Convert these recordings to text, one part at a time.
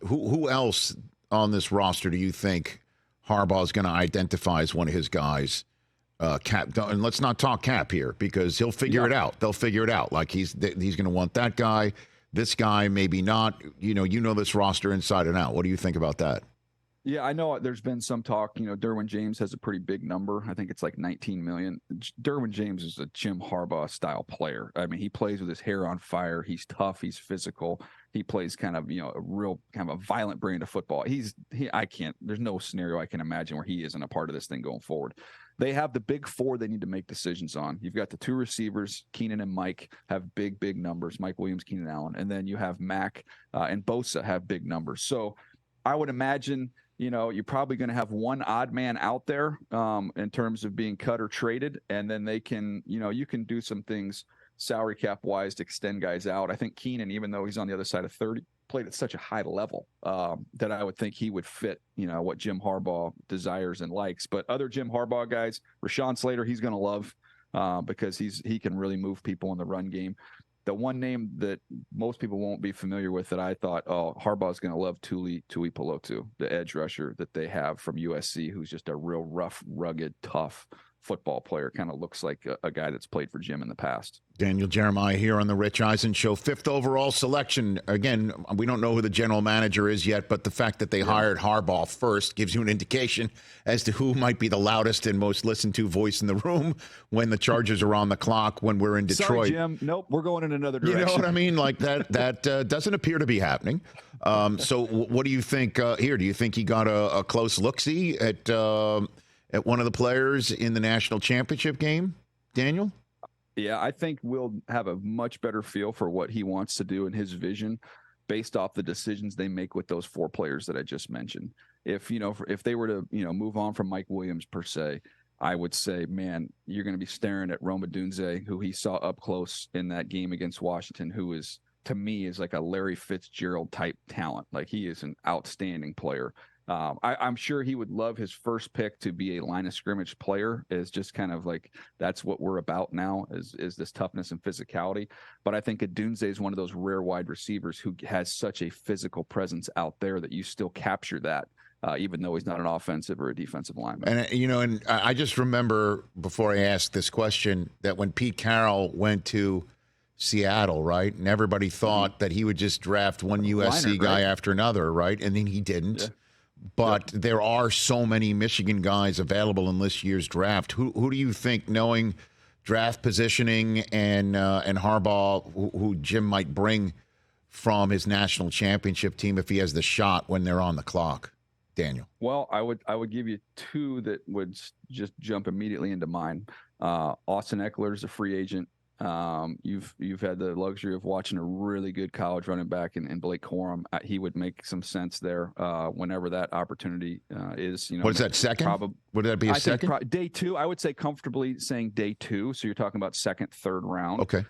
who else on this roster do you think Harbaugh is going to identify as one of his guys? Cap, and let's not talk Cap here because he'll figure it out. They'll figure it out. Like he's going to want that guy, this guy, maybe not. You know this roster inside and out. What do you think about that? Yeah, I know there's been some talk. Derwin James has a pretty big number. I think it's like 19 million. Derwin James is a Jim Harbaugh style player. I mean, he plays with his hair on fire. He's tough. He's physical. He plays kind of, a real kind of a violent brand of football. There's no scenario I can imagine where he isn't a part of this thing going forward. They have the big four they need to make decisions on. You've got the two receivers, Keenan and Mike, have big numbers. Mike Williams, Keenan Allen. And then you have Mac and Bosa have big numbers. So I would imagine, you're probably going to have one odd man out there in terms of being cut or traded. And then they can, you can do some things salary cap wise to extend guys out. I think Keenan, even though he's on the other side of 30, played at such a high level that I would think he would fit, what Jim Harbaugh desires and likes. But other Jim Harbaugh guys, Rashawn Slater, he's going to love because he can really move people in the run game. The one name that most people won't be familiar with that I thought, Harbaugh's going to love Tuli Tuipulotu, the edge rusher that they have from USC, who's just a real rough, rugged, tough football player. Kind of looks like a guy that's played for Jim in the past. Daniel Jeremiah here on the Rich Eisen Show. 5th overall selection. Again, we don't know who the general manager is yet, but the fact that they hired Harbaugh first gives you an indication as to who might be the loudest and most listened to voice in the room when the Chargers are on the clock, when we're in Detroit. Sorry, Jim. Nope, we're going in another direction. You know what I mean? Like that doesn't appear to be happening. So what do you think here? Do you think he got a close look-see at one of the players in the national championship game, Daniel? Yeah, I think we'll have a much better feel for what he wants to do and his vision based off the decisions they make with those 4 players that I just mentioned. If they were to, move on from Mike Williams per se, I would say, man, you're going to be staring at Rome Odunze, who he saw up close in that game against Washington, who is, to me, is like a Larry Fitzgerald type talent. Like he is an outstanding player. I'm sure he would love his first pick to be a line of scrimmage player. Is just kind of like that's what we're about now is this toughness and physicality. But I think Odunze is one of those rare wide receivers who has such a physical presence out there that you still capture that. Even though he's not an offensive or a defensive lineman. And I just remember before I asked this question that when Pete Carroll went to Seattle, right, and everybody thought that he would just draft one USC guy after another, right, and then he didn't. Yeah. But there are so many Michigan guys available in this year's draft. Who do you think, knowing draft positioning and Harbaugh, who Jim might bring from his national championship team if he has the shot when they're on the clock? Daniel. Well, I would give you 2 that would just jump immediately into mind. Austin Eckler is a free agent. You've had the luxury of watching a really good college running back in Blake Corum. He would make some sense there whenever that opportunity is. What is that, second? Would that be a second? Day 2, I would say comfortably saying day 2. So you're talking about 2nd, 3rd round. Okay.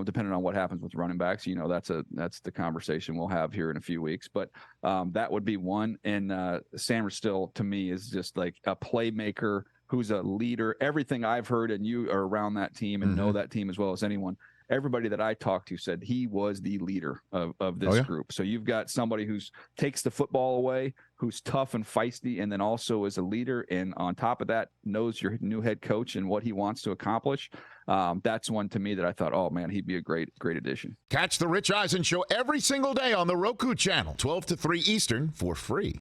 Depending on what happens with running backs, that's the conversation we'll have here in a few weeks. But that would be one. And Sanders still, to me, is just like a playmaker who's a leader. Everything I've heard, and you are around that team and know that team as well as anyone, everybody that I talked to said he was the leader of this group. So you've got somebody who's takes the football away, who's tough and feisty, and then also is a leader. And on top of that, knows your new head coach and what he wants to accomplish. That's one to me that I thought, oh man, he'd be a great addition. Catch the Rich Eisen Show every single day on the Roku channel, 12 to 3 Eastern for free.